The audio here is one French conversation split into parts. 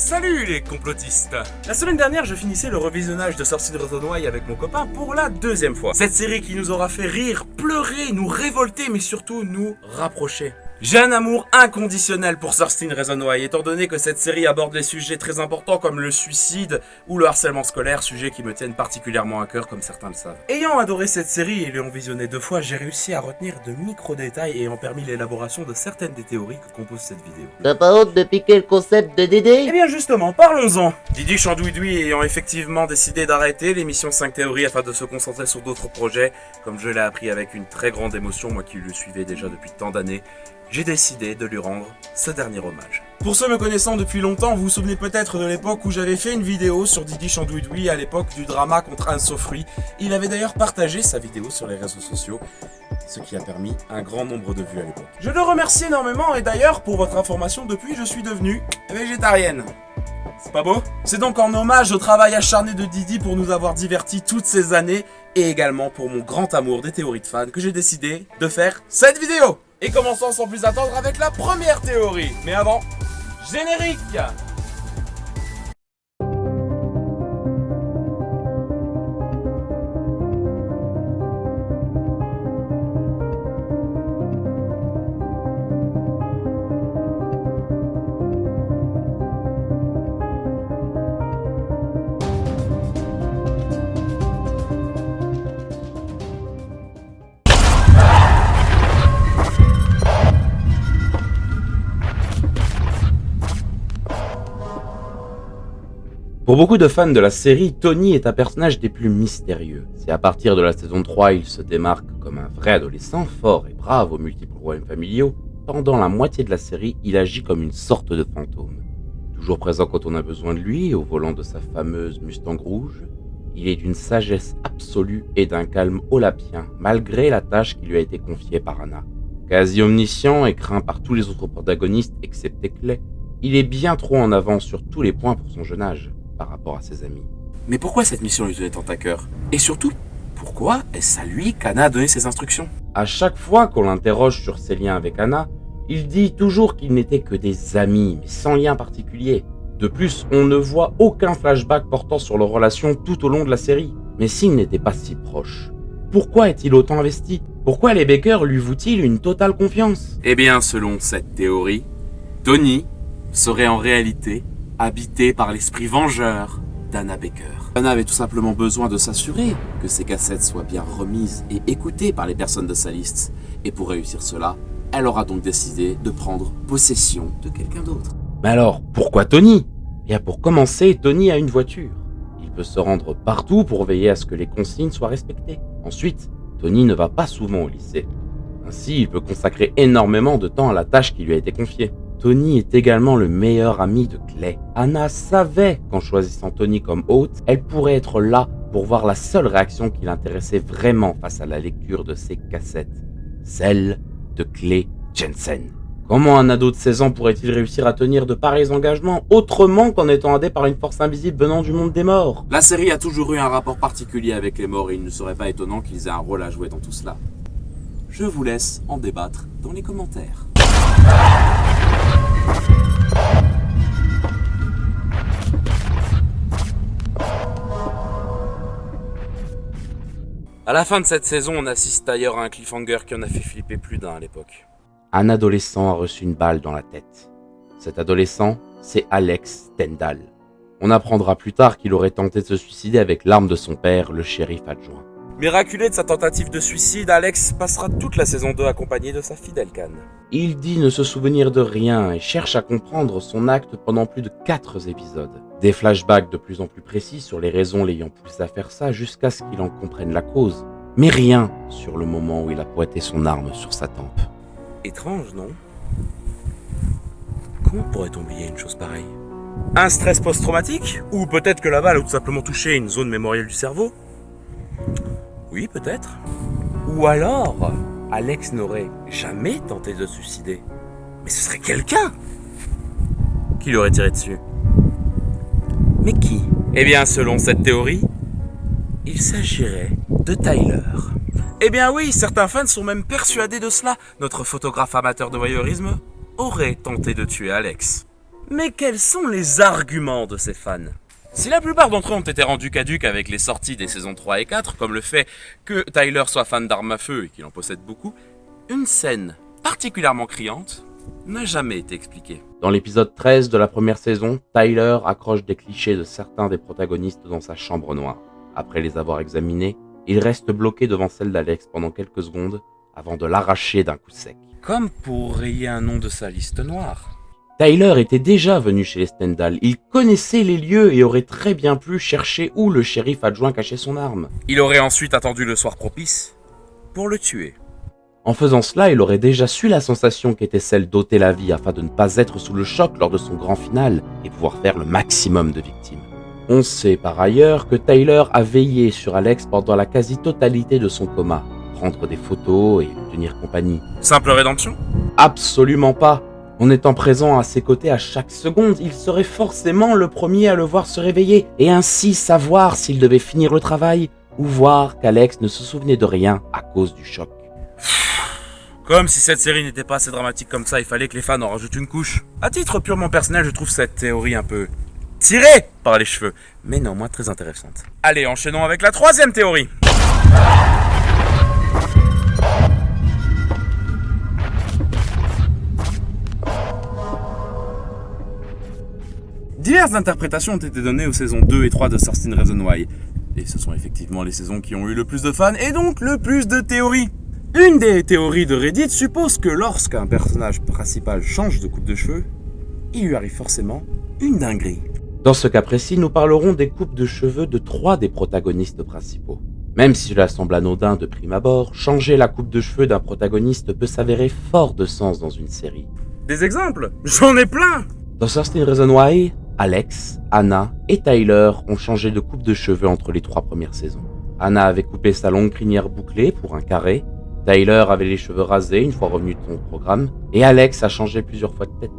Salut les complotistes! La semaine dernière, je finissais le revisionnage de Sorcier Retournoy avec mon copain pour la deuxième fois. Cette série qui nous aura fait rire, pleurer, nous révolter, mais surtout nous rapprocher. J'ai un amour inconditionnel pour Sorcier Retournoy, étant donné que cette série aborde des sujets très importants comme le suicide ou le harcèlement scolaire, sujets qui me tiennent particulièrement à cœur comme certains le savent. Ayant adoré cette série et l'ayant visionné 2 fois, j'ai réussi à retenir de micro-détails ayant permis l'élaboration de certaines des théories que compose cette vidéo. T'as pas honte de piquer le concept de Dédé? Eh bien justement, parlons-en. Didi Chandouidoui ayant effectivement décidé d'arrêter l'émission 5 théories afin de se concentrer sur d'autres projets, comme je l'ai appris avec une très grande émotion, moi qui le suivais déjà depuis tant d'années, j'ai décidé de lui rendre ce dernier hommage. Pour ceux me connaissant depuis longtemps, vous vous souvenez peut-être de l'époque où j'avais fait une vidéo sur Didi Chandouidoui à l'époque du drama contre Anne Sofri. Il avait d'ailleurs partagé sa vidéo sur les réseaux sociaux, ce qui a permis un grand nombre de vues à l'époque. Je le remercie énormément et d'ailleurs, pour votre information, depuis je suis devenue végétarienne. C'est pas beau? C'est donc en hommage au travail acharné de Didi pour nous avoir divertis toutes ces années et également pour mon grand amour des théories de fans que j'ai décidé de faire cette vidéo. Et commençons sans plus attendre avec la première théorie. Mais avant, générique! Pour beaucoup de fans de la série, Tony est un personnage des plus mystérieux. C'est à partir de la saison 3, il se démarque comme un vrai adolescent fort et brave aux multiples problèmes familiaux. Pendant la moitié de la série, il agit comme une sorte de fantôme. Toujours présent quand on a besoin de lui, au volant de sa fameuse Mustang rouge, il est d'une sagesse absolue et d'un calme olapien, malgré la tâche qui lui a été confiée par Anna. Quasi omniscient et craint par tous les autres protagonistes excepté Clay, il est bien trop en avance sur tous les points pour son jeune âge par rapport à ses amis. Mais pourquoi cette mission lui tenait tant à cœur? Et surtout, pourquoi est-ce à lui qu'Anna a donné ses instructions? À chaque fois qu'on l'interroge sur ses liens avec Anna, il dit toujours qu'ils n'étaient que des amis, mais sans lien particulier. De plus, on ne voit aucun flashback portant sur leur relation tout au long de la série. Mais s'ils n'étaient pas si proches, pourquoi est-il autant investi? Pourquoi les Baker lui vouent-ils une totale confiance? Eh bien, selon cette théorie, Tony serait en réalité habité par l'esprit vengeur d'Anna Baker. Anna avait tout simplement besoin de s'assurer que ses cassettes soient bien remises et écoutées par les personnes de sa liste. Et pour réussir cela, elle aura donc décidé de prendre possession de quelqu'un d'autre. Mais alors, pourquoi Tony? Bien pour commencer, Tony a une voiture. Il peut se rendre partout pour veiller à ce que les consignes soient respectées. Ensuite, Tony ne va pas souvent au lycée. Ainsi, il peut consacrer énormément de temps à la tâche qui lui a été confiée. Tony est également le meilleur ami de Clay. Anna savait qu'en choisissant Tony comme hôte, elle pourrait être là pour voir la seule réaction qui l'intéressait vraiment face à la lecture de ses cassettes. Celle de Clay Jensen. Comment un ado de 16 ans pourrait-il réussir à tenir de pareils engagements autrement qu'en étant aidé par une force invisible venant du monde des morts? La série a toujours eu un rapport particulier avec les morts et il ne serait pas étonnant qu'ils aient un rôle à jouer dans tout cela. Je vous laisse en débattre dans les commentaires. À la fin de cette saison, on assiste d'ailleurs à un cliffhanger qui en a fait flipper plus d'un à l'époque. Un adolescent a reçu une balle dans la tête. Cet adolescent, c'est Alex Stendhal. On apprendra plus tard qu'il aurait tenté de se suicider avec l'arme de son père, le shérif adjoint. Miraculé de sa tentative de suicide, Alex passera toute la saison 2 accompagné de sa fidèle Canne. Il dit ne se souvenir de rien et cherche à comprendre son acte pendant plus de 4 épisodes. Des flashbacks de plus en plus précis sur les raisons l'ayant poussé à faire ça jusqu'à ce qu'il en comprenne la cause. Mais rien sur le moment où il a pointé son arme sur sa tempe. Étrange, non? Comment pourrait-on oublier une chose pareille? Un stress post-traumatique? Ou peut-être que la balle a tout simplement touché une zone mémorielle du cerveau? Oui, peut-être. Ou alors, Alex n'aurait jamais tenté de se suicider. Mais ce serait quelqu'un qui lui aurait tiré dessus. Mais qui? Eh bien, selon cette théorie, il s'agirait de Tyler. Eh bien oui, certains fans sont même persuadés de cela. Notre photographe amateur de voyeurisme aurait tenté de tuer Alex. Mais quels sont les arguments de ces fans ? Si la plupart d'entre eux ont été rendus caduques avec les sorties des saisons 3 et 4, comme le fait que Tyler soit fan d'armes à feu et qu'il en possède beaucoup, une scène particulièrement criante n'a jamais été expliquée. Dans l'épisode 13 de la première saison, Tyler accroche des clichés de certains des protagonistes dans sa chambre noire. Après les avoir examinés, il reste bloqué devant celle d'Alex pendant quelques secondes avant de l'arracher d'un coup sec. Comme pour rayer un nom de sa liste noire. Tyler était déjà venu chez les Stendhal, il connaissait les lieux et aurait très bien pu chercher où le shérif adjoint cachait son arme. Il aurait ensuite attendu le soir propice pour le tuer. En faisant cela, il aurait déjà su la sensation qu'était celle d'ôter la vie afin de ne pas être sous le choc lors de son grand final et pouvoir faire le maximum de victimes. On sait par ailleurs que Tyler a veillé sur Alex pendant la quasi-totalité de son coma, prendre des photos et lui tenir compagnie. Simple rédemption ? Absolument pas. En étant présent à ses côtés à chaque seconde, il serait forcément le premier à le voir se réveiller et ainsi savoir s'il devait finir le travail ou voir qu'Alex ne se souvenait de rien à cause du choc. Comme si cette série n'était pas assez dramatique comme ça, il fallait que les fans en rajoutent une couche. À titre purement personnel, je trouve cette théorie un peu tirée par les cheveux, mais néanmoins très intéressante. Allez, enchaînons avec la troisième théorie. Diverses interprétations ont été données aux saisons 2 et 3 de Certain Reason Why. Et ce sont effectivement les saisons qui ont eu le plus de fans et donc le plus de théories. Une des théories de Reddit suppose que lorsqu'un personnage principal change de coupe de cheveux, il lui arrive forcément une dinguerie. Dans ce cas précis, nous parlerons des coupes de cheveux de 3 des protagonistes principaux. Même si cela semble anodin de prime abord, changer la coupe de cheveux d'un protagoniste peut s'avérer fort de sens dans une série. Des exemples ? J'en ai plein ! Dans Certain Reason Why, Alex, Anna et Tyler ont changé de coupe de cheveux entre les 3 premières saisons. Anna avait coupé sa longue crinière bouclée pour un carré, Tyler avait les cheveux rasés une fois revenu de son programme, et Alex a changé plusieurs fois de tête,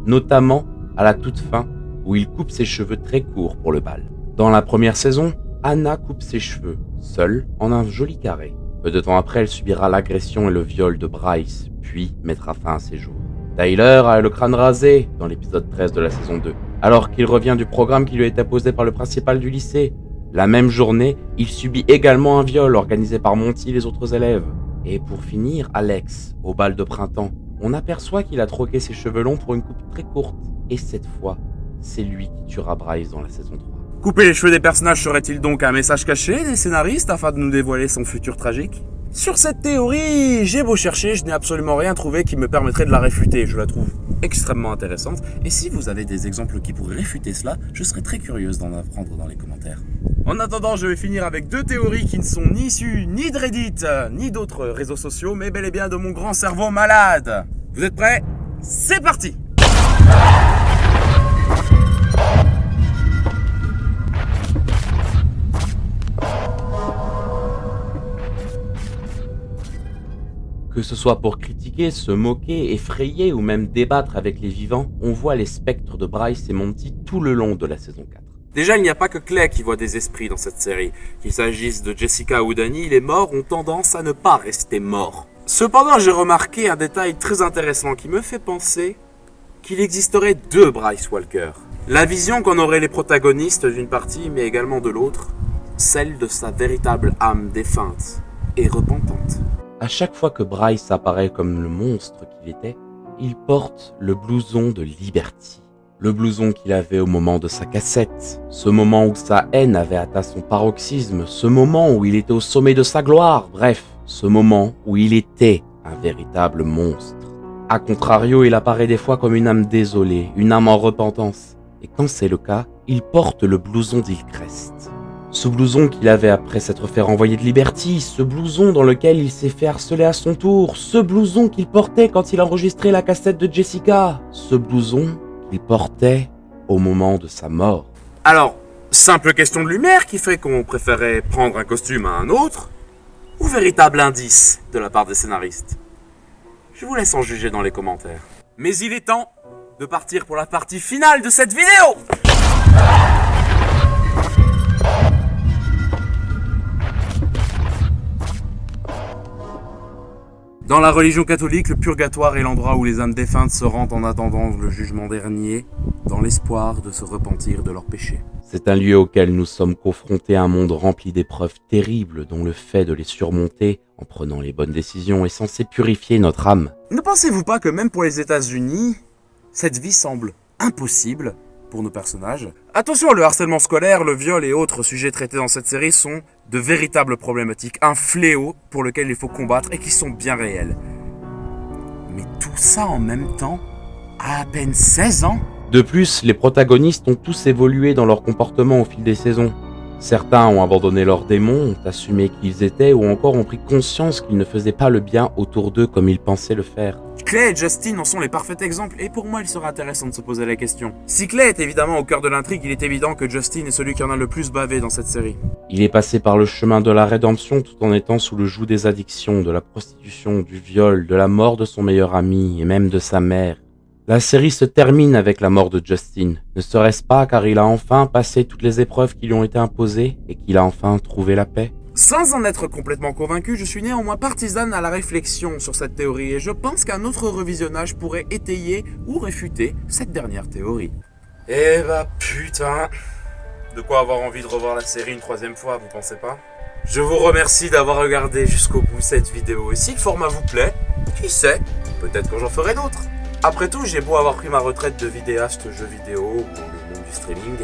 notamment à la toute fin où il coupe ses cheveux très courts pour le bal. Dans la première saison, Anna coupe ses cheveux, seule, en un joli carré. Peu de temps après, elle subira l'agression et le viol de Bryce, puis mettra fin à ses jours. Tyler a le crâne rasé dans l'épisode 13 de la saison 2, alors qu'il revient du programme qui lui est imposé par le principal du lycée. La même journée, il subit également un viol organisé par Monty et les autres élèves. Et pour finir, Alex, au bal de printemps, on aperçoit qu'il a troqué ses cheveux longs pour une coupe très courte. Et cette fois, c'est lui qui tuera Bryce dans la saison 3. Couper les cheveux des personnages serait-il donc un message caché des scénaristes afin de nous dévoiler son futur tragique ? Sur cette théorie, j'ai beau chercher, je n'ai absolument rien trouvé qui me permettrait de la réfuter. Je la trouve extrêmement intéressante. Et si vous avez des exemples qui pourraient réfuter cela, je serais très curieuse d'en apprendre dans les commentaires. En attendant, je vais finir avec 2 théories qui ne sont ni issues ni de Reddit, ni d'autres réseaux sociaux, mais bel et bien de mon grand cerveau malade. Vous êtes prêts ? C'est parti ! Que ce soit pour critiquer, se moquer, effrayer ou même débattre avec les vivants, on voit les spectres de Bryce et Monty tout le long de la saison 4. Déjà, il n'y a pas que Clay qui voit des esprits dans cette série. Qu'il s'agisse de Jessica ou Danny, les morts ont tendance à ne pas rester morts. Cependant, j'ai remarqué un détail très intéressant qui me fait penser qu'il existerait 2 Bryce Walker. La vision qu'en auraient les protagonistes d'une partie, mais également de l'autre, celle de sa véritable âme défunte et repentante. À chaque fois que Bryce apparaît comme le monstre qu'il était, il porte le blouson de Liberty. Le blouson qu'il avait au moment de sa cassette, ce moment où sa haine avait atteint son paroxysme, ce moment où il était au sommet de sa gloire, bref, ce moment où il était un véritable monstre. A contrario, il apparaît des fois comme une âme désolée, une âme en repentance. Et quand c'est le cas, il porte le blouson d'Hillcrest. Ce blouson qu'il avait après s'être fait renvoyer de Liberty, ce blouson dans lequel il s'est fait harceler à son tour, ce blouson qu'il portait quand il enregistrait la cassette de Jessica, ce blouson qu'il portait au moment de sa mort. Alors, simple question de lumière qui fait qu'on préférait prendre un costume à un autre, ou véritable indice de la part des scénaristes ? Je vous laisse en juger dans les commentaires. Mais il est temps de partir pour la partie finale de cette vidéo. Dans la religion catholique, le purgatoire est l'endroit où les âmes défuntes se rendent en attendant le jugement dernier. dans l'espoir de se repentir de leurs péchés. C'est un lieu auquel nous sommes confrontés à un monde rempli d'épreuves terribles dont le fait de les surmonter, en prenant les bonnes décisions, est censé purifier notre âme. Ne pensez-vous pas que même pour les États-Unis, cette vie semble impossible pour nos personnages? Attention, le harcèlement scolaire, le viol et autres sujets traités dans cette série sont de véritables problématiques, un fléau pour lequel il faut combattre et qui sont bien réels. Mais tout ça en même temps, à peine 16 ans? De plus, les protagonistes ont tous évolué dans leur comportement au fil des saisons. Certains ont abandonné leurs démons, ont assumé qui ils étaient ou encore ont pris conscience qu'ils ne faisaient pas le bien autour d'eux comme ils pensaient le faire. Clay et Justin en sont les parfaits exemples et pour moi il serait intéressant de se poser la question. Si Clay est évidemment au cœur de l'intrigue, il est évident que Justin est celui qui en a le plus bavé dans cette série. Il est passé par le chemin de la rédemption tout en étant sous le joug des addictions, de la prostitution, du viol, de la mort de son meilleur ami et même de sa mère. La série se termine avec la mort de Justin. Ne serait-ce pas car il a enfin passé toutes les épreuves qui lui ont été imposées et qu'il a enfin trouvé la paix? Sans en être complètement convaincu, je suis néanmoins partisane à la réflexion sur cette théorie et je pense qu'un autre revisionnage pourrait étayer ou réfuter cette dernière théorie. Eh bah putain, de quoi avoir envie de revoir la série une troisième fois, vous pensez pas? Je vous remercie d'avoir regardé jusqu'au bout cette vidéo et si le format vous plaît, qui sait, peut-être que j'en ferai d'autres. Après tout, j'ai beau avoir pris ma retraite de vidéaste jeux vidéo ou dans le monde du streaming,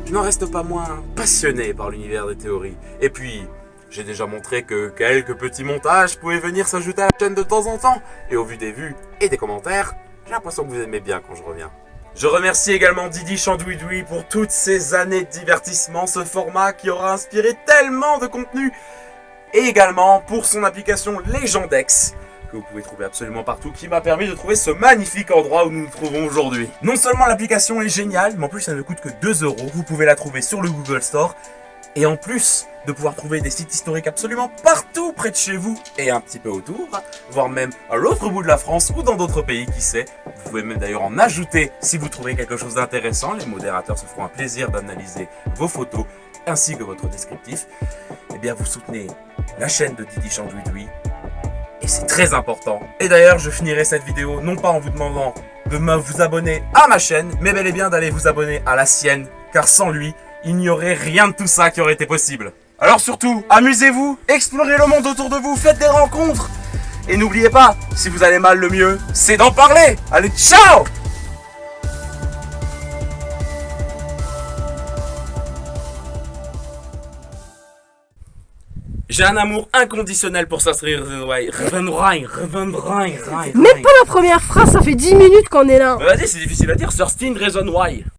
je n'en reste pas moins passionné par l'univers des théories. Et puis, j'ai déjà montré que quelques petits montages pouvaient venir s'ajouter à la chaîne de temps en temps. Et au vu des vues et des commentaires, j'ai l'impression que vous aimez bien quand je reviens. Je remercie également Didi Chandouidoui pour toutes ces années de divertissement, ce format qui aura inspiré tellement de contenu. Et également pour son application Legendex, que vous pouvez trouver absolument partout, qui m'a permis de trouver ce magnifique endroit où nous nous trouvons aujourd'hui. Non seulement l'application est géniale, mais en plus ça ne coûte que 2 €. Vous pouvez la trouver sur le Google Store. Et en plus de pouvoir trouver des sites historiques absolument partout près de chez vous et un petit peu autour, voire même à l'autre bout de la France ou dans d'autres pays, qui sait. Vous pouvez même d'ailleurs en ajouter si vous trouvez quelque chose d'intéressant. Les modérateurs se feront un plaisir d'analyser vos photos ainsi que votre descriptif. Eh bien vous soutenez la chaîne de Didi Chandouidoui. Et c'est très important. Et d'ailleurs, je finirai cette vidéo non pas en vous demandant de vous abonner à ma chaîne, mais bel et bien d'aller vous abonner à la sienne, car sans lui, il n'y aurait rien de tout ça qui aurait été possible. Alors surtout, amusez-vous, explorez le monde autour de vous, faites des rencontres. Et n'oubliez pas, si vous allez mal, le mieux, c'est d'en parler. Allez, ciao! J'ai un amour inconditionnel pour Sastri Revenroy. Même pas la première phrase, ça fait 10 minutes qu'on est là. Vas-y, c'est difficile à dire, Sir Stin Reason Why.